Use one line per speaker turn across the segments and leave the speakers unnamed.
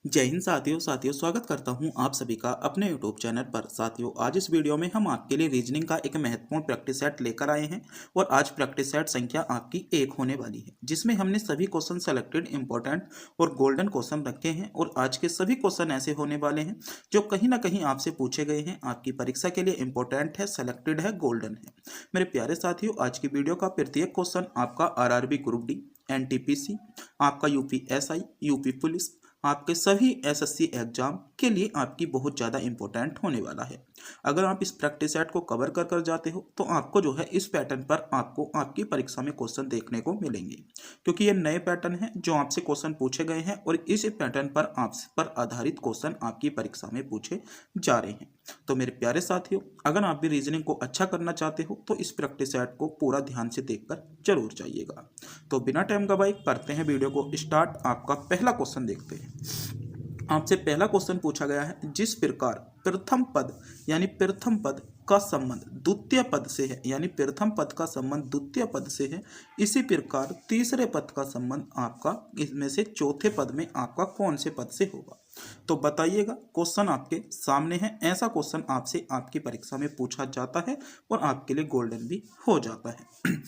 जय हिंद साथियों स्वागत करता हूं आप सभी का अपने यूट्यूब चैनल पर। साथियों, आज इस वीडियो में हम आपके लिए रीजनिंग का एक महत्वपूर्ण प्रैक्टिस सेट लेकर आए हैं और आज प्रैक्टिस सेट संख्या आपकी 1 होने वाली है, जिसमें हमने सभी क्वेश्चन सेलेक्टेड इंपॉर्टेंट और गोल्डन क्वेश्चन रखे हैं। और आज के सभी क्वेश्चन ऐसे होने वाले हैं जो कहीं ना कहीं आपसे पूछे गए हैं, आपकी परीक्षा के लिए इंपॉर्टेंट है, सेलेक्टेड है, गोल्डन है। मेरे प्यारे साथियों, आज की वीडियो का प्रत्येक क्वेश्चन आपका आरआरबी ग्रुप डी, एनटीपीसी, आपका यूपीएसआई, यूपी पुलिस, आपके सभी एसएससी एग्जाम के लिए आपकी बहुत ज़्यादा इंपॉर्टेंट होने वाला है। अगर आप इस प्रैक्टिस सेट को कवर कर कर जाते हो तो आपको जो है इस पैटर्न पर आपको आपकी परीक्षा में क्वेश्चन देखने को मिलेंगे, क्योंकि ये नए पैटर्न है जो आपसे क्वेश्चन पूछे गए हैं और इस पैटर्न पर आप पर आधारित क्वेश्चन आपकी परीक्षा में पूछे जा रहे हैं। तो मेरे प्यारे साथियों, अगर आप भी रीजनिंग को अच्छा करना चाहते हो तो इस प्रैक्टिस सेट को पूरा ध्यान से देखकर जरूर जाइएगा। तो बिना टाइम गवाए करते हैं वीडियो को स्टार्ट। आपका पहला क्वेश्चन देखते हैं। आपसे पहला क्वेश्चन पूछा गया है, जिस प्रकार प्रथम पद यानी प्रथम पद का संबंध द्वितीय पद से है, यानी प्रथम पद का संबंध द्वितीय पद से है, इसी प्रकार तीसरे पद का संबंध आपका इसमें से चौथे पद में आपका कौन से पद से होगा। तो बताइएगा, क्वेश्चन आपके सामने है। ऐसा क्वेश्चन आपसे आपकी परीक्षा में पूछा जाता है और आपके लिए गोल्डन भी हो जाता है।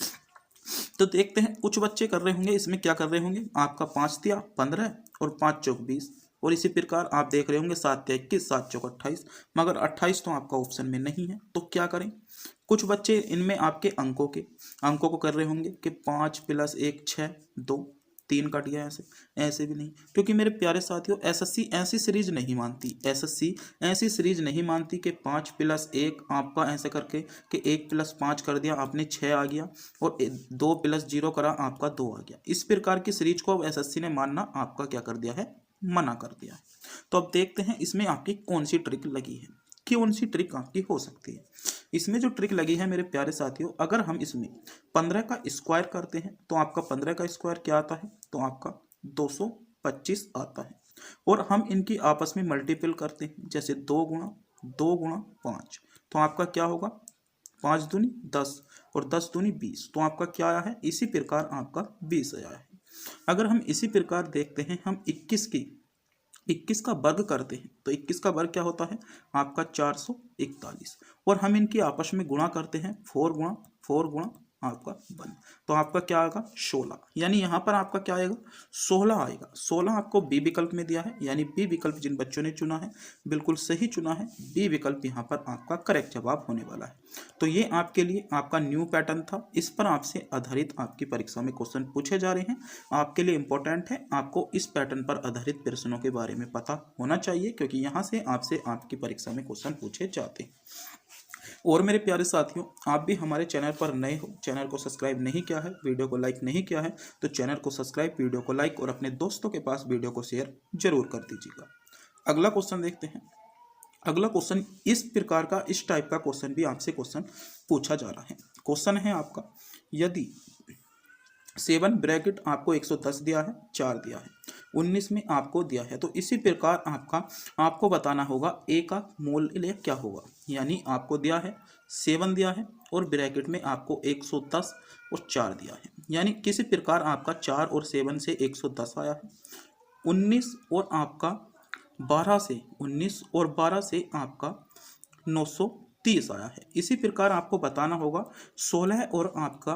तो देखते हैं, कुछ बच्चे कर रहे होंगे, इसमें क्या कर रहे होंगे, आपका 5 दिया 15 और 5 चौक 20, और इसी प्रकार आप देख रहे होंगे 7 या 21, 7 चौक 28, मगर 28 तो आपका ऑप्शन में नहीं है। तो क्या करें, कुछ बच्चे इनमें आपके अंकों को कर रहे होंगे कि 5 + 1 6, 2 3 कट गया, ऐसे ऐसे भी नहीं, क्योंकि मेरे प्यारे साथियों एसएससी ऐसी सीरीज नहीं मानती, एसएससी ऐसी सीरीज नहीं मानती कि 5 + 1 आपका ऐसे करके कि 1 + 5 कर दिया आपने 6 आ गया, और 2 + 0 करा आपका 2 आ गया। इस प्रकार की सीरीज को अब एसएससी ने मानना आपका क्या कर दिया है, मना कर दिया है। तो अब देखते हैं इसमें आपकी कौन सी ट्रिक लगी है, कौन सी ट्रिक आपकी हो सकती है। इसमें जो ट्रिक लगी है मेरे प्यारे साथियों, अगर हम इसमें 15 का स्क्वायर करते हैं तो आपका 15 का स्क्वायर क्या आता है, तो आपका 225 आता है। और हम इनकी आपस में मल्टीपल करते हैं, जैसे 2 गुणा 5, तो आपका क्या होगा, 5 दूनी 10 और 10 दूनी 20, तो आपका क्या आया है, इसी प्रकार आपका 20 आया है। अगर हम इसी प्रकार देखते हैं, हम 21 का वर्ग करते हैं तो 21 का वर्ग क्या होता है, आपका 441, और हम इनकी आपस में गुणा करते हैं 4 गुणा आपका 1, तो आपका क्या आएगा 16, यानी यहाँ पर आपका क्या आएगा 16 आएगा। 16 आपको बी विकल्प में दिया है, यानी बी विकल्प जिन बच्चों ने चुना है बिल्कुल सही चुना है, बी विकल्प यहाँ पर आपका करेक्ट जवाब होने वाला है। तो ये आपके लिए आपका न्यू पैटर्न था, इस पर आपसे आधारित आपकी परीक्षा में क्वेश्चन पूछे जा रहे हैं, आपके लिए इंपॉर्टेंट है। आपको इस पैटर्न पर आधारित प्रश्नों के बारे में पता होना चाहिए, क्योंकि यहाँ से आपसे आपकी परीक्षा में क्वेश्चन पूछे जाते हैं। और मेरे प्यारे साथियों, आप भी हमारे चैनल पर नए हो, चैनल को सब्सक्राइब नहीं किया है, वीडियो को लाइक नहीं किया है, तो चैनल को सब्सक्राइब, वीडियो को लाइक और अपने दोस्तों के पास वीडियो को शेयर जरूर कर दीजिएगा। अगला क्वेश्चन देखते हैं। अगला क्वेश्चन इस प्रकार का, इस टाइप का क्वेश्चन भी आपसे क्वेश्चन पूछा जा रहा है। क्वेश्चन है आपका, यदि 7 ब्रैकेट आपको 110 दिया है, 4 दिया है, 19 में आपको दिया है, तो इसी प्रकार आपको बताना होगा ए का मूल्य क्या होगा। यानी आपको दिया है 7 दिया है और ब्रैकेट में आपको 110 और 4 दिया है, यानी किसी प्रकार आपका 4 और 7 से 110 आया है। 19 और आपका 12 से आपका 930 आया है। इसी प्रकार आपको बताना होगा 16 और आपका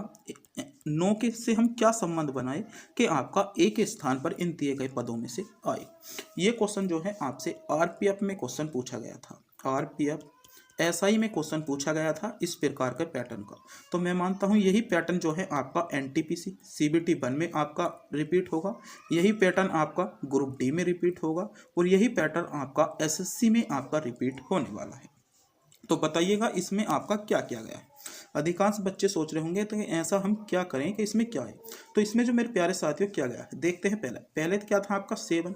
9 के से हम क्या संबंध बनाए कि आपका एक स्थान पर इन दिए गए पदों में से आए। ये क्वेश्चन जो है आपसे आरपीएफ में क्वेश्चन पूछा गया था, आरपीएफ एसआई में क्वेश्चन पूछा गया था इस प्रकार के पैटर्न का। तो मैं मानता हूँ यही पैटर्न जो है आपका एनटीपीसी सीबीटी 1 में आपका रिपीट होगा, यही पैटर्न आपका ग्रुप डी में रिपीट होगा, और यही पैटर्न आपका एसएससी में आपका रिपीट होने वाला है। तो बताइएगा इसमें आपका क्या किया गया है। अधिकांश बच्चे सोच रहे होंगे तो ऐसा हम क्या करें कि इसमें क्या है। तो इसमें जो मेरे प्यारे साथियों क्या गया है, देखते हैं। पहले क्या था आपका 7,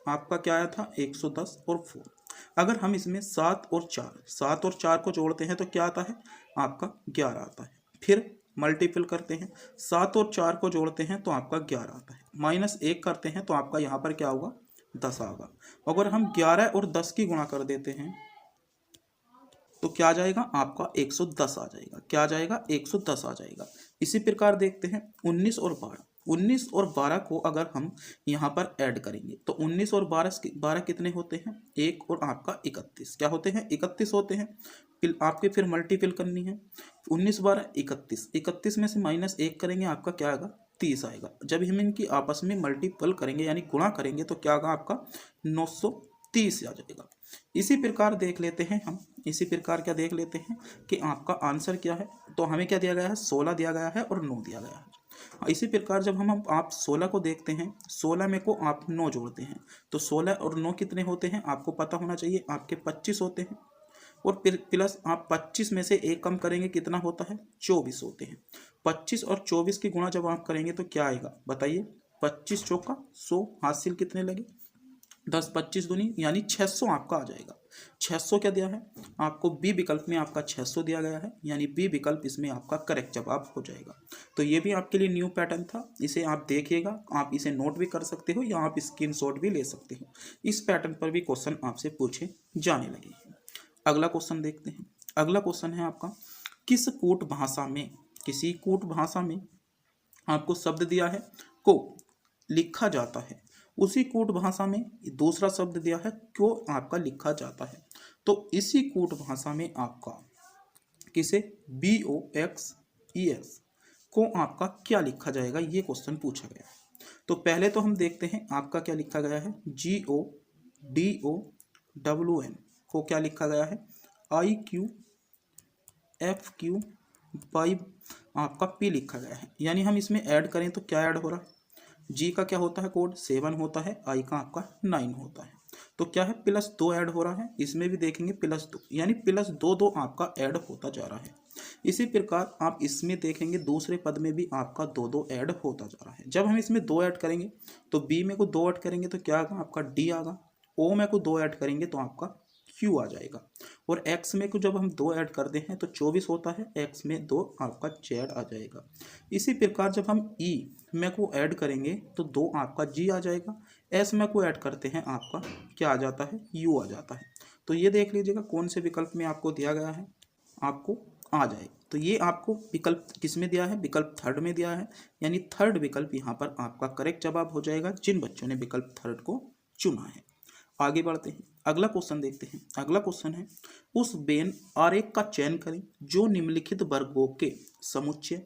आपका क्या आया था 110 और 4। अगर हम इसमें 7 और 4 को जोड़ते हैं तो क्या आता है, आपका 11 आता है। फिर मल्टीपल करते हैं, 7 और 4 को जोड़ते हैं तो आपका 11 आता है, -1 करते हैं तो आपका यहाँ पर क्या होगा 10 आएगा। अगर हम 11 और 10 की गुणा कर देते हैं तो क्या आ जाएगा, आपका 110 आ जाएगा। क्या आ जाएगा, 110 आ जाएगा। इसी प्रकार देखते हैं 19 और 12। 19 और 12 को अगर हम यहाँ पर ऐड करेंगे तो 19 और 12 कितने होते हैं, 1 और आपका 31, क्या होते हैं, 31 होते हैं। फिर आपके फिर मल्टीपल करनी है, 19 12 31, 31 में से -1 करेंगे आपका क्या आएगा, 30 आएगा। जब हम इनकी आपस में मल्टीपल करेंगे यानी गुणा करेंगे तो क्या आएगा आपका 930 आ जाएगा। इसी प्रकार देख लेते हैं हम, इसी प्रकार क्या देख लेते हैं कि आपका आंसर क्या है। तो हमें क्या दिया गया है, 16 दिया गया है और 9 दिया गया है। इसी प्रकार जब हम आप 16 को देखते हैं, 16 में को आप 9 जोड़ते हैं तो 16 और 9 कितने होते हैं आपको पता होना चाहिए, आपके 25 होते हैं। और फिर प्लस आप 25 में से 1 कम करेंगे कितना होता है, 24 होते हैं। 25 और 24 की गुणा जब आप करेंगे तो क्या आएगा बताइए, 25 चौका 100, हासिल कितने लगे 10 25 दूनी यानी 600 आपका आ जाएगा। 600 क्या दिया है आपको, बी विकल्प में आपका 600 दिया गया है, यानी बी विकल्प इसमें आपका करेक्ट जवाब हो जाएगा। तो ये भी आपके लिए न्यू पैटर्न था, इसे आप देखिएगा, आप इसे नोट भी कर सकते हो या आप स्क्रीनशॉट भी ले सकते हो। इस पैटर्न पर भी क्वेश्चन आपसे पूछे जाने लगे हैं। अगला क्वेश्चन देखते हैं। अगला क्वेश्चन है आपका, किस कूट भाषा में, किसी कूट भाषा में आपको शब्द दिया है को लिखा जाता है, उसी कूट भाषा में दूसरा शब्द दिया है क्यों आपका लिखा जाता है। तो इसी कूट भाषा में आपका किसे BOXES को आपका क्या लिखा जाएगा, ये क्वेश्चन पूछा गया है। तो पहले तो हम देखते हैं आपका क्या लिखा गया है, GODOWN को क्या लिखा गया है, IQFQ आपका P लिखा गया है। यानी हम इसमें ऐड करें तो क्या ऐड हो रहा है, जी का क्या होता है कोड 7 होता है, आई का आपका 9 होता है, तो क्या है +2 ऐड हो रहा है। इसमें भी देखेंगे +2 यानी +2 आपका ऐड होता जा रहा है। इसी प्रकार आप इसमें देखेंगे दूसरे पद में भी आपका 2 ऐड होता जा रहा है। जब हम इसमें 2 ऐड करेंगे तो बी में को 2 ऐड करेंगे तो क्या आएगा आपका डी आएगा, ओ में को 2 ऐड करेंगे तो आपका क्यू आ जाएगा, और एक्स में को जब हम 2 ऐड करते हैं तो 24 होता है, एक्स में 2 आपका जेड आ जाएगा। इसी प्रकार जब हम ई में को ऐड करेंगे तो 2 आपका जी आ जाएगा, एस में को ऐड करते हैं आपका क्या आ जाता है, यू आ जाता है। तो ये देख लीजिएगा कौन से विकल्प में आपको दिया गया है, आपको आ जाए। तो ये आपको विकल्प किस में दिया है, विकल्प थर्ड में दिया है, यानी थर्ड विकल्प यहाँ पर आपका करेक्ट जवाब हो जाएगा जिन बच्चों ने विकल्प थर्ड को चुना है। आगे बढ़ते हैं, अगला क्वेश्चन देखते हैं। अगला क्वेश्चन है, उस वेन आरेख का चयन करें जो निम्नलिखित वर्गों के समुच्चय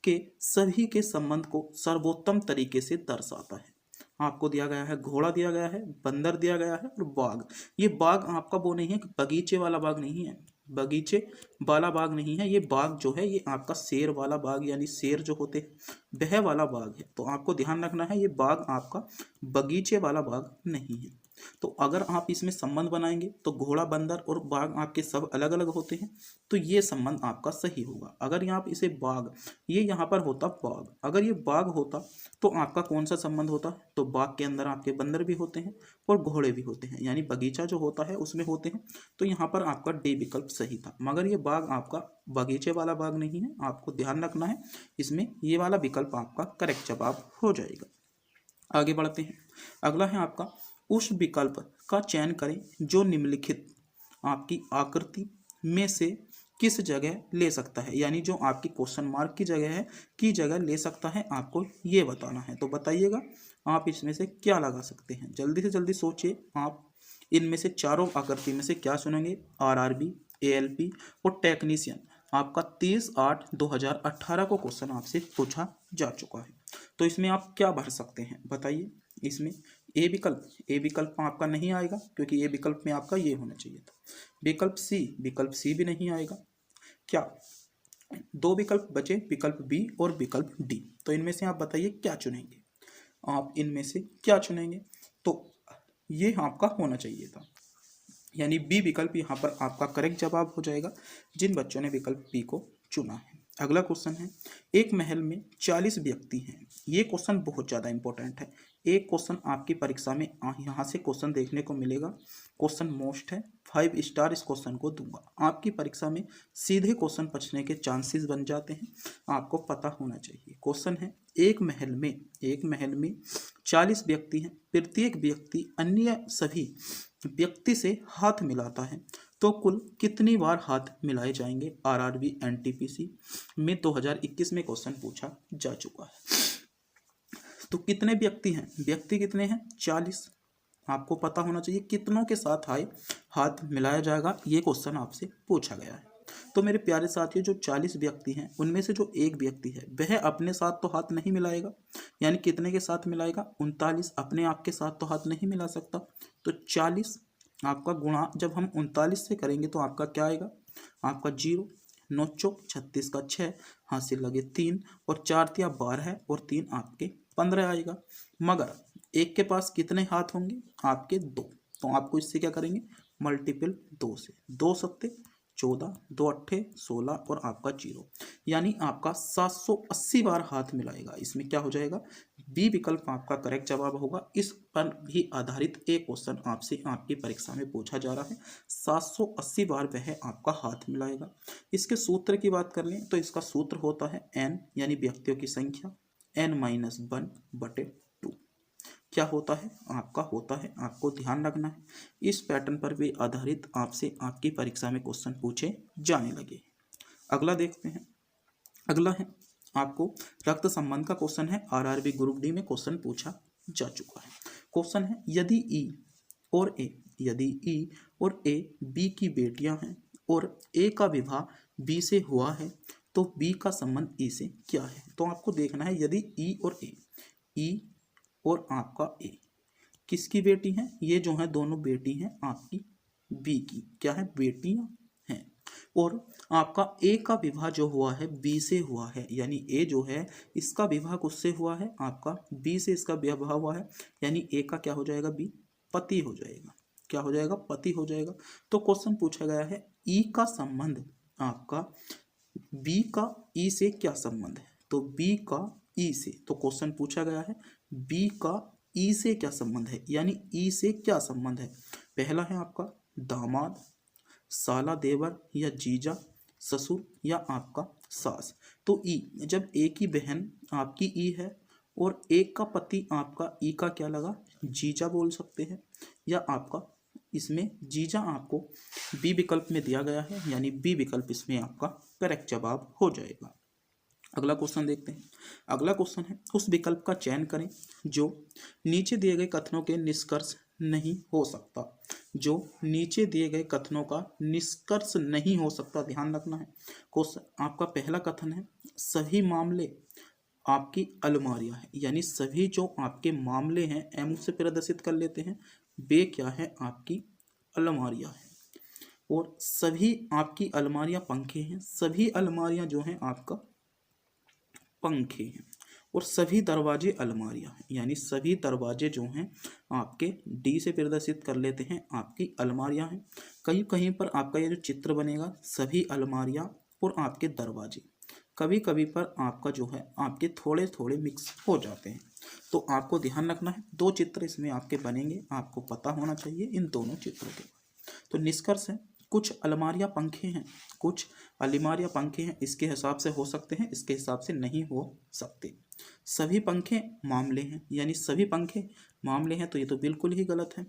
के सभी के संबंध को सर्वोत्तम तरीके से दर्शाता है। आपको दिया गया है घोड़ा दिया गया है, बंदर दिया गया है और बाघ। ये बाघ आपका वो नहीं है, बगीचे वाला बाघ नहीं है, बगीचे वाला बाघ नहीं है, ये बाघ जो है ये आपका शेर वाला बाघ यानी शेर जो होते हैं वह वाला बाघ है। तो आपको ध्यान रखना है ये बाघ आपका बगीचे वाला बाघ नहीं है। तो अगर आप इसमें संबंध बनाएंगे तो घोड़ा बंदर और बाघ आपके सब अलग अलग होते हैं, तो ये संबंध आपका सही होगा। अगर यहाँ पे इसे बाघ, ये यहाँ पर होता बाघ, अगर ये बाघ होता तो आपका कौन सा संबंध होता, तो बाघ के अंदर आपके बंदर भी होते हैं और घोड़े भी होते हैं, यानी बगीचा जो होता है उसमें होते हैं। तो यहाँ पर आपका डी विकल्प सही था, मगर ये बाघ आपका बगीचे वाला बाघ नहीं है। आपको ध्यान रखना है इसमें ये वाला विकल्प आपका करेक्ट जवाब हो जाएगा। आगे बढ़ते हैं, अगला है आपका, उस विकल्प का चयन करें जो निम्नलिखित आपकी आकृति में से किस जगह ले सकता है, यानी जो आपकी क्वेश्चन मार्क की जगह है की जगह ले सकता है, आपको ये बताना है। तो बताइएगा आप इसमें से क्या लगा सकते हैं, जल्दी से जल्दी सोचिए। आप इनमें से चारों आकृति में से क्या चुनेंगे, RRB, ALP और टेक्नीशियन। आपका 30/8/2018 को क्वेश्चन आपसे पूछा जा चुका है। तो इसमें आप क्या भर सकते हैं बताइए। इसमें ए विकल्प आपका नहीं आएगा क्योंकि ए विकल्प में आपका ये होना चाहिए था। विकल्प सी भी नहीं आएगा। क्या 2 विकल्प बचे, विकल्प बी और विकल्प डी। तो इनमें से आप बताइए क्या चुनेंगे, आप इनमें से क्या चुनेंगे। तो ये आपका होना चाहिए था, यानी बी विकल्प यहाँ पर आपका करेक्ट जवाब हो जाएगा जिन बच्चों ने विकल्प बी को चुना है। अगला क्वेश्चन है, एक महल में 40 व्यक्ति हैं। ये क्वेश्चन बहुत ज़्यादा इंपॉर्टेंट है। एक क्वेश्चन आपकी परीक्षा में यहाँ से क्वेश्चन देखने को मिलेगा, क्वेश्चन मोस्ट है, 5 स्टार इस क्वेश्चन को दूंगा। आपकी परीक्षा में सीधे क्वेश्चन पूछने के चांसेस बन जाते हैं, आपको पता होना चाहिए। क्वेश्चन है, एक महल में 40 व्यक्ति हैं, प्रत्येक व्यक्ति अन्य सभी व्यक्ति से हाथ मिलाता है, तो कुल कितनी बार हाथ मिलाए जाएंगे। RRB NTPC में 2021 में क्वेश्चन पूछा जा चुका है। तो कितने व्यक्ति हैं, व्यक्ति कितने हैं 40। आपको पता होना चाहिए कितनों के साथ आए हाथ मिलाया जाएगा, ये क्वेश्चन आपसे पूछा गया है। तो मेरे प्यारे साथियों, जो 40 व्यक्ति हैं उनमें से जो एक व्यक्ति है वह अपने साथ तो हाथ नहीं मिलाएगा, यानी कितने के साथ मिलाएगा 39। अपने आप के साथ तो हाथ नहीं मिला सकता, तो 40 आपका गुणा जब हम 39 से करेंगे तो आपका क्या आएगा, आपका 0, 9 चौक 36 का 6, हाथ से लगे 3 और 4 तिया 12 और 3 आपके 15 आएगा। मगर एक के पास कितने हाथ होंगे, आपके 2। तो आपको इससे क्या करेंगे, मल्टीपल 2 से, 2 सत्ते 14, 2 अट्ठे 16 और आपका 0, यानी आपका 780 बार हाथ मिलाएगा। इसमें क्या हो जाएगा, बी विकल्प आपका करेक्ट जवाब होगा। इस पर भी आधारित एक क्वेश्चन आपसे आपकी परीक्षा में पूछा जा रहा है। 780 बार वह आपका हाथ मिलाएगा। इसके सूत्र की बात कर लें तो इसका सूत्र होता है n, यानी व्यक्तियों की संख्या n-1/2। क्या होता है, आपका होता है, आपको ध्यान रखना है, इस पैटर्न पर भी आधारित आपसे आपकी परीक्षा में क्वेश्चन पूछे जाने लगे। अगला देखते हैं। अगला है आपको रक्त संबंध का क्वेश्चन है, आरआरबी ग्रुप डी में क्वेश्चन पूछा जा चुका है। क्वेश्चन है, यदि ई और ए बी की बेटियां हैं और ए का विवाह बी से हुआ है तो बी का संबंध ई से क्या है। तो आपको देखना है, यदि ई और आपका ए किसकी बेटी हैं, ये जो है दोनों बेटी हैं आपकी बी की, क्या है, बेटियां हैं। और आपका ए का विवाह जो हुआ है बी से हुआ है, यानी ए जो है इसका विवाह किससे हुआ है, आपका बी से इसका विवाह हुआ है, यानी ए का क्या हो जाएगा, बी पति हो जाएगा। क्या हो जाएगा, पति हो जाएगा। तो क्वेश्चन पूछा गया है, ई का संबंध आपका बी का ई से क्या संबंध है, तो बी का ई से, तो क्वेश्चन पूछा गया है बी का ई से क्या संबंध है, यानी ई से क्या संबंध है। पहला है आपका दामाद, साला, देवर या जीजा, ससुर या आपका सास। तो ई, जब ए की बहन आपकी ई है और एक का पति आपका ई का क्या लगा, जीजा बोल सकते हैं, या आपका इसमें जीजा आपको बी विकल्प में दिया गया है, यानी बी विकल्प इसमें आपका करेक्ट जवाब हो जाएगा। अगला क्वेश्चन देखते हैं। अगला क्वेश्चन है, उस विकल्प का चयन करें जो नीचे दिए गए कथनों के निष्कर्ष नहीं हो सकता। जो नीचे दिए गए कथनों का निष्कर्ष नहीं हो सकता, ध्यान रखना है। क्वेश्चन आपका पहला कथन है, सभी मामले आपकी अलमारियां हैं, यानी सभी जो आपके मामले हैं एम से प्रदर्शित कर लेते हैं, वे क्या है, आपकी अलमारियां हैं। और सभी आपकी अलमारियां पंखे हैं, सभी अलमारियां जो हैं आपका पंखे हैं। और सभी दरवाजे अलमारियां हैं, यानी सभी दरवाजे जो हैं आपके डी से प्रदर्शित कर लेते हैं, आपकी अलमारियां हैं। कहीं कहीं पर आपका ये जो चित्र बनेगा, सभी अलमारियां और आपके दरवाजे, कभी कभी पर आपका जो है आपके थोड़े थोड़े मिक्स हो जाते हैं। तो आपको ध्यान रखना है, 2 चित्र इसमें आपके बनेंगे, आपको पता होना चाहिए इन दोनों चित्रों के। तो निष्कर्ष है, कुछ अलमारियां पंखे हैं, कुछ अलमारियां पंखे हैं, इसके हिसाब से हो सकते हैं, इसके हिसाब से नहीं हो सकते। सभी पंखे मामले हैं, यानी सभी पंखे मामले हैं, तो ये तो बिल्कुल ही गलत है।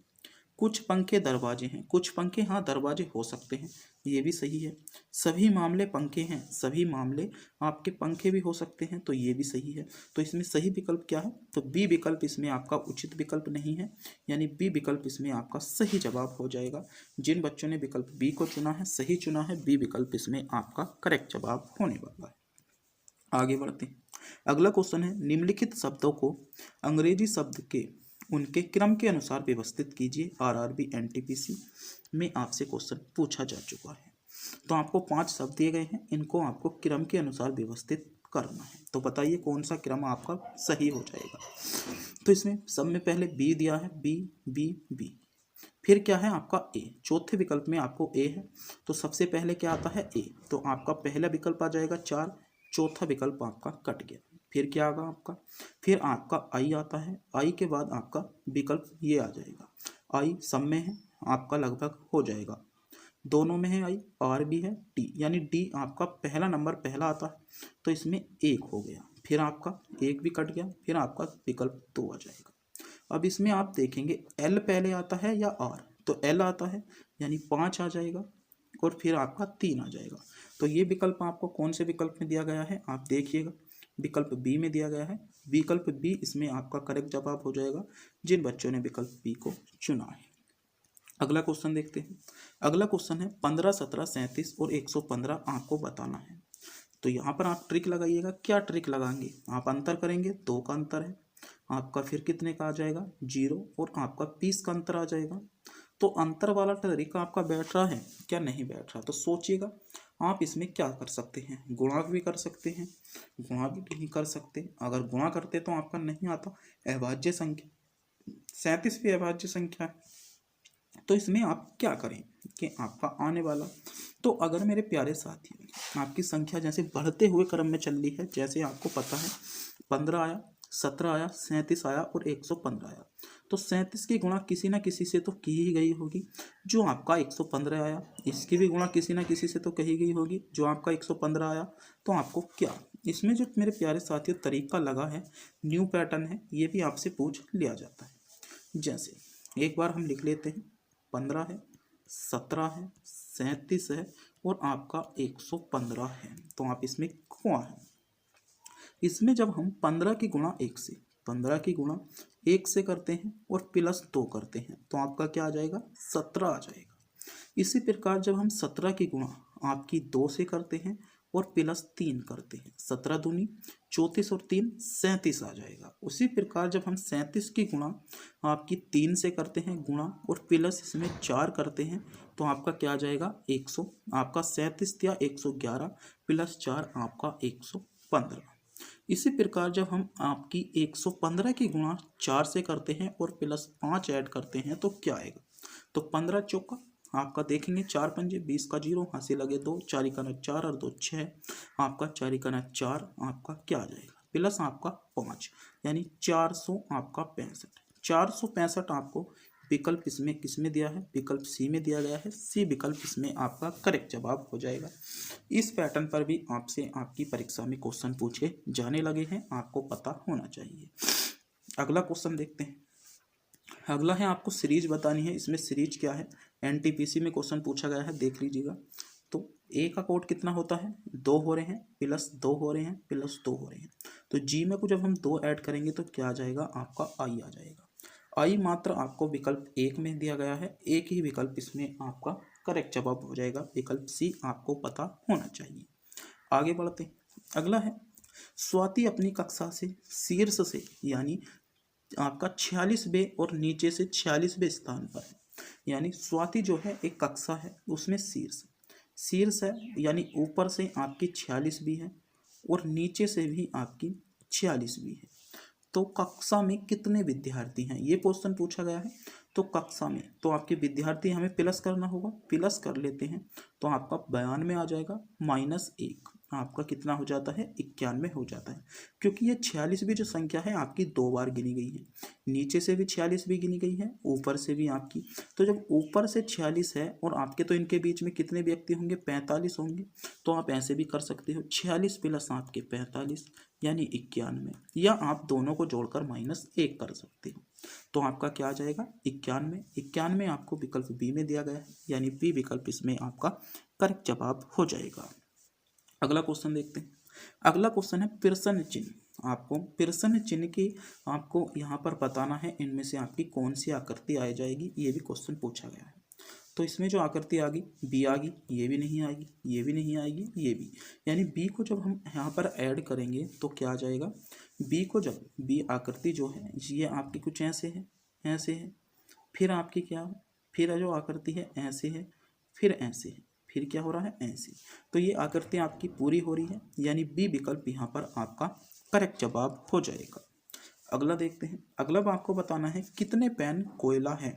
कुछ पंखे दरवाजे हैं, कुछ पंखे हाँ दरवाजे हो सकते हैं, ये भी सही है। सभी मामले पंखे हैं, सभी मामले आपके पंखे भी हो सकते हैं, तो ये भी सही है। तो इसमें सही विकल्प क्या है, तो बी विकल्प इसमें आपका उचित विकल्प नहीं है, यानी बी विकल्प इसमें आपका सही जवाब हो जाएगा। जिन बच्चों ने विकल्प बी को चुना है, सही चुना है, बी विकल्प इसमें आपका करेक्ट जवाब होने वाला है। आगे बढ़ते हैं। अगला क्वेश्चन है, निम्नलिखित शब्दों को अंग्रेजी शब्द के उनके क्रम के अनुसार व्यवस्थित कीजिए। आरआरबी एनटीपीसी में आपसे क्वेश्चन पूछा जा चुका है। तो आपको 5 शब्द दिए गए हैं, इनको आपको क्रम के अनुसार व्यवस्थित करना है। तो बताइए कौन सा क्रम आपका सही हो जाएगा। तो इसमें सब में पहले बी दिया है, बी बी बी, फिर क्या है आपका ए। चौथे विकल्प में आपको ए है, तो सबसे पहले क्या आता है ए, तो आपका पहला विकल्प आ जाएगा 4, चौथा विकल्प आपका कट गया। फिर क्या आएगा आपका, फिर आपका आई आता है, आई के बाद आपका विकल्प ये आ जाएगा। आई सब में है, आपका लगभग हो जाएगा, दोनों में है आई, आर भी है, डी, यानी डी आपका पहला नंबर पहला आता है, तो इसमें 1 हो गया। फिर आपका 1 भी कट गया, फिर आपका विकल्प 2 आ जाएगा। अब इसमें आप देखेंगे एल पहले आता है या आर, तो एल आता है, यानी 5 आ जाएगा, और फिर आपका 3 आ जाएगा। तो ये विकल्प आपको कौन से विकल्प में दिया गया है, आप देखिएगा, विकल्प बी में दिया गया है। विकल्प बी इसमें आपका करेक्ट जवाब हो जाएगा, जिन बच्चों ने विकल्प बी को चुना है। अगला क्वेश्चन देखते हैं। अगला क्वेश्चन है 15, 17, 37 और 115 आपको बताना है। तो यहाँ पर आप ट्रिक लगाइएगा। क्या ट्रिक लगाएंगे? आप अंतर करेंगे, 2 का अंतर है आपका, फिर कितने का आ जाएगा? 0, और आपका 20 का अंतर आ जाएगा। तो अंतर वाला तरीका आपका बैठ रहा है क्या? नहीं बैठ रहा। तो सोचिएगा आप इसमें क्या कर सकते हैं। गुणा भी कर सकते हैं, गुणा भी नहीं कर सकते। अगर गुणा करते तो आपका नहीं आता। अभाज्य संख्या 37 भी अभाज्य संख्या है। तो इसमें आप क्या करें कि आपका आने वाला, तो अगर मेरे प्यारे साथियों आपकी संख्या जैसे बढ़ते हुए क्रम में चल रही है, जैसे आपको पता है 15 आया, 17 आया, 37 आया और 115 आया, तो 37 की गुणा किसी ना किसी से तो की ही गई होगी। जो आपका 115 आया, इसकी भी गुणा किसी ना किसी से तो कही गई होगी, जो आपका 115 आया। तो आपको क्या इसमें जो मेरे प्यारे साथियों तरीका लगा है, न्यू पैटर्न है, ये भी आपसे पूछ लिया जाता है। जैसे एक बार हम लिख लेते हैं, 15 है, 17 है, 37 है और आपका 115 है। तो आप इसमें कुआं है। इसमें जब हम 15 की गुणा 1 से, 15 की गुणा 1 से करते हैं और प्लस 2 करते हैं, तो आपका क्या आ जाएगा? 17 आ जाएगा। इसी प्रकार जब हम 17 की गुणा आपकी 2 से करते हैं और प्लस 3 करते हैं, 17 दूनी 34 और 3 37 आ जाएगा। उसी प्रकार जब हम 37 की गुणा आपकी 3 से करते हैं गुणा और प्लस इसमें 4 करते हैं, तो आपका क्या आ जाएगा? 100। आपका 37 या 111 प्लस 4 आपका 115। इसी प्रकार जब हम आपकी 115 की गुणा 4 से करते हैं और प्लस 5 ऐड करते हैं, तो क्या आएगा? तो 15 चौका आपका देखेंगे, 4 पंजे 20 का 0, हंसी लगे 2, 4 का 4 और 2 6, आपका 4 का 4 आपका क्या आ जाएगा? प्लस आपका 5, यानी 400 आपका 65। 465 आपको विकल्प इसमें किसमें दिया है? विकल्प सी में दिया गया है। सी विकल्प इसमें आपका करेक्ट जवाब हो जाएगा। इस पैटर्न पर भी आपसे आपकी परीक्षा में क्वेश्चन पूछे जाने लगे हैं, आपको पता होना चाहिए। अगला क्वेश्चन देखते हैं। अगला है आपको सीरीज बतानी है। इसमें सीरीज क्या है? एनटीपीसी में क्वेश्चन पूछा गया है, देख लीजिएगा। तो ए का कोड कितना होता है? 2 हो रहे हैं प्लस 2 हो रहे हैं प्लस 2 हो रहे हैं। तो जी में को जब हम 2 ऐड करेंगे तो क्या आ जाएगा? आपका आई आ जाएगा। आई मात्र आपको विकल्प 1 में दिया गया है। एक ही विकल्प इसमें आपका करेक्ट जवाब हो जाएगा। विकल्प सी आपको पता होना चाहिए। आगे बढ़ते हैं। अगला है स्वाति अपनी कक्षा से शीर्ष से यानी आपका 46वें और नीचे से 46वें स्थान पर है। यानी स्वाति जो है एक कक्षा है, उसमें शीर्ष है, यानी ऊपर से आपकी 46 भी है और नीचे से भी आपकी 46 भी है। तो कक्षा में कितने विद्यार्थी हैं, ये क्वेश्चन पूछा गया है। तो कक्षा में तो आपके विद्यार्थी हमें प्लस करना होगा, प्लस कर लेते हैं तो आपका 92 आ जाएगा, -1 आपका कितना हो जाता है? 91 हो जाता है। क्योंकि ये 46 भी जो संख्या है आपकी 2 बार गिनी गई है, नीचे से भी 46 भी गिनी गई है, ऊपर से भी आपकी। तो जब ऊपर से 46 है और आपके, तो इनके बीच में कितने व्यक्ति होंगे? 45 होंगे। तो आप ऐसे भी कर सकते हो, 46 प्लस आपके 45 यानी 91, या आप दोनों को जोड़कर -1 कर सकते हो। तो आपका क्या आ जाएगा? 91। 91 आपको विकल्प बी में दिया गया है, यानी बी विकल्प इसमें आपका करेक्ट जवाब हो जाएगा। अगला क्वेश्चन देखते हैं। अगला क्वेश्चन है प्रश्न चिन्ह। आपको प्रश्न चिन्ह की आपको यहाँ पर बताना है, इनमें से आपकी कौन सी आकृति आ जाएगी, ये भी क्वेश्चन पूछा गया है। तो इसमें जो आकृति आ गई, बी आ गई, ये भी नहीं आएगी, ये भी नहीं आएगी, ये भी, यानी बी को जब हम यहाँ पर ऐड करेंगे तो क्या आ जाएगा? बी को जब बी आकृति जो है ये आपकी कुछ ऐसे है, ऐसे है, फिर आपकी क्या है, फिर जो आकृति है ऐसे है, फिर ऐसे है, फिर क्या हो रहा है? ऐसे। तो ये आकृति आपकी पूरी हो रही है, यानी बी विकल्प यहाँ पर आपका करेक्ट जवाब हो जाएगा। अगला देखते हैं। अगला आपको बताना है कितने पेन कोयला है,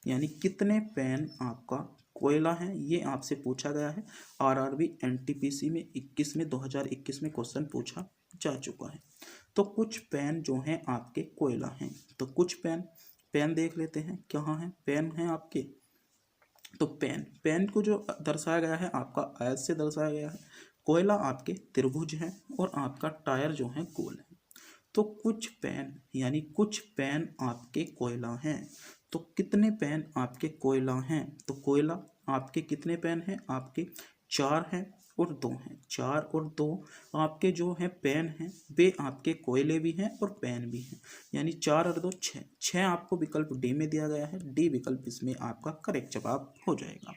यानी कितने पेन आपका कोयला है, ये आपसे पूछा गया है। आरआरबी एनटीपीसी में 2021 में क्वेश्चन पूछा जा चुका है। तो कुछ पेन जो हैं आपके कोयला हैं। तो कुछ पेन देख लेते हैं, कहाँ हैं पेन हैं आपके। तो पेन को जो दर्शाया गया है आपका आयत से दर्शाया गया है, कोयला आपके त्रिभुज है और आपका टायर जो है गोल है। तो कुछ पेन यानी कुछ पेन आपके कोयला हैं। तो कितने पेन आपके कोयला हैं? तो कोयला आपके कितने पेन हैं? आपके 4 हैं। और 2 हैं। 4 और 2 आपके जो हैं पेन हैं, वे आपके कोयले भी हैं और पेन भी हैं, यानी 4 और 2 6। 6 आपको विकल्प डी में दिया गया है। डी विकल्प इसमें आपका करेक्ट जवाब हो जाएगा।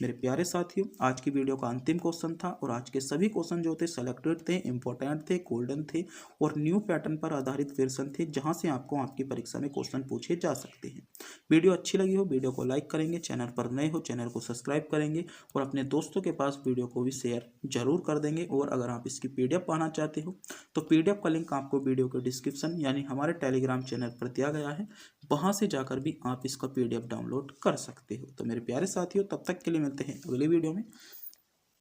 मेरे प्यारे साथियों, आज की वीडियो का अंतिम क्वेश्चन था और आज के सभी क्वेश्चन जो थे सेलेक्टेड थे, इंपॉर्टेंट थे, गोल्डन थे और न्यू पैटर्न पर आधारित क्वेश्चन थे, जहां से आपको आपकी परीक्षा में क्वेश्चन पूछे जा सकते हैं। वीडियो अच्छी लगी हो वीडियो को लाइक करेंगे, चैनल पर नए हो चैनल को सब्सक्राइब करेंगे और अपने दोस्तों के पास वीडियो को भी शेयर जरूर कर देंगे। और अगर आप इसकी पीडीएफ पाना चाहते हो तो पीडीएफ का लिंक आपको वीडियो के डिस्क्रिप्शन यानी हमारे टेलीग्राम चैनल पर दिया गया है, वहां से जाकर भी आप इसका पीडीएफ डाउनलोड कर सकते हो। तो मेरे प्यारे साथियों, तब तक के लिए मिलते हैं अगली वीडियो में।